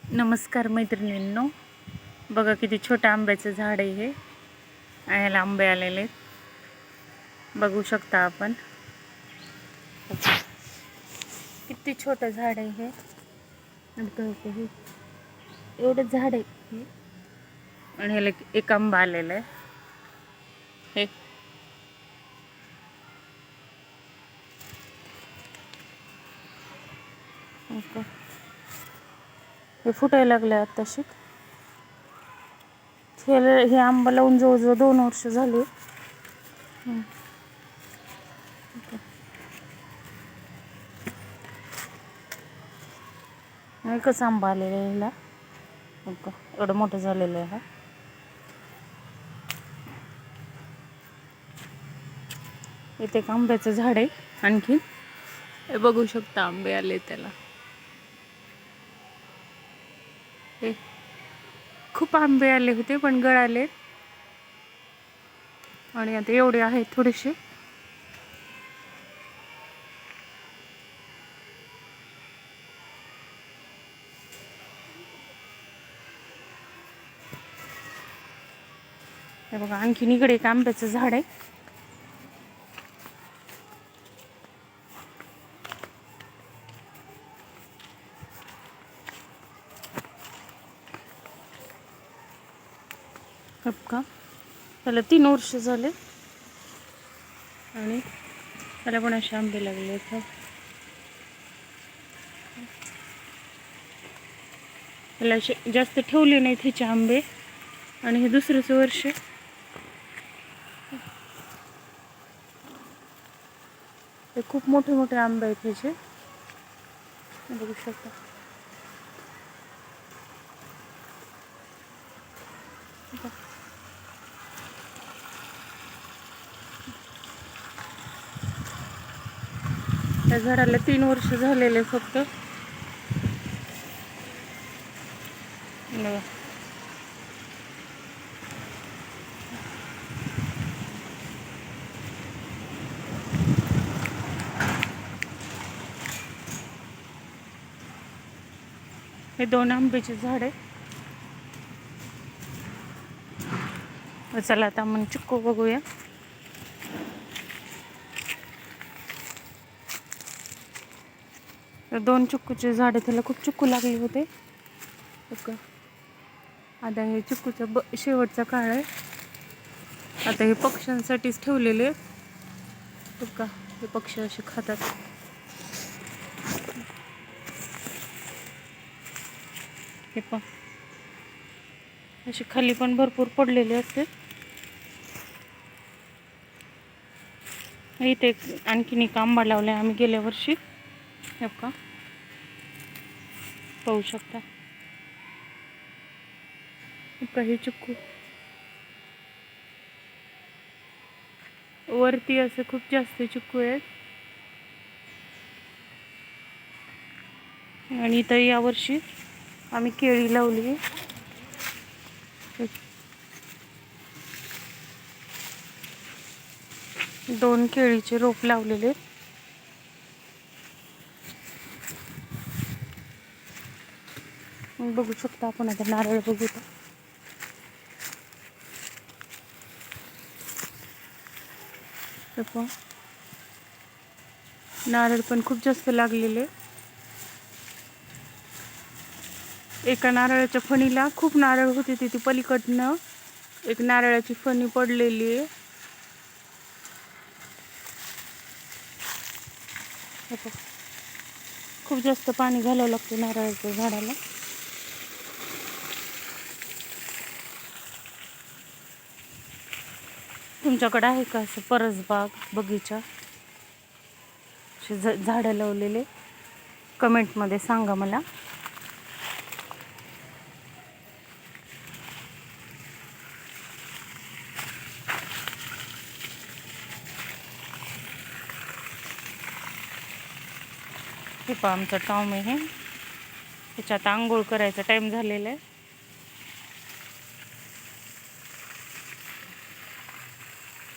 नमस्कार मैत्रिणींनो, बघा किती छोटं आंब्याचं झाड आहे हे. याला आंबे आलेले आहेत, बघू शकता आपण. किती छोटं झाड आहे हे. हे एवढं झाड आहे हे. आणि ह्याला एक आंबा आलेला आहे हे. हे फुटायला लागले आत्ताशी. हे आंबा लावून जवळजवळ 2 वर्ष झाली. एकच आंबा आलेला आहे ह्याला. एवढं मोठं झालेलं आहे. इथे एक आंब्याचं झाड आहे आणखी. हे बघू शकता, आंबे आले त्याला. हे खूप आंबे आले होते पण गळाले, आणि आता एवढे आहेत थोडेसे. हे बघा, आणखीन इकडे एक आंब्याचं झाड आहे. का त्याला 3 वर्ष झाले, आणि त्याला पण असे आंबे लागले. त्याला असे जास्त ठेवले नाहीत ह्याचे आंबे, आणि हे दुसरंच वर्ष. हे खूप मोठे मोठे आंबे आहेत ह्याचे, बघू शकता. त्या झाडाला 3 वर्ष झालेले फक्त. हे 2 आंब्याचे झाड आहे. चला आता आपण चिक्कू बघूया. तर 2 चिक्कूचे झाड, त्याला खूप चिक्कू लागले होते. आता हे चिक्कूचा शेवटचा काळ आहे. आता हे पक्ष्यांसाठीच ठेवलेले. का हे पक्षी असे खातात. हे पण असे खाली पण भरपूर पडलेले असते. इथे आणखीन एक आंबा लावलाय आम्ही गेल्या वर्षी. हे का पाहू शकता. काही चिक्कू वरती असे खूप जास्त चिक्कू आहेत. आणि इथं यावर्षी आम्ही केळी लावली. 2 केळीचे रोप लावलेले. बघू शकता आपण. आता नारळ बघू. नारळ पण खूप जास्त लागलेले. एका नारळाच्या फणीला खूप नारळ होते. ती पलीकडनं एक नारळाची फणी पडलेली आहे. खूप जास्त पाणी घालावं लागतं नारळाच्या झाडाला. तुमच्याकडे आहे का असं परसबाग, बगीचा, झाडं लावलेले? कमेंटमध्ये सांगा मला. हे पहा, आमचा टॉम आहे. त्याच्यात आंघोळ करायचा टाइम झालेला आहे.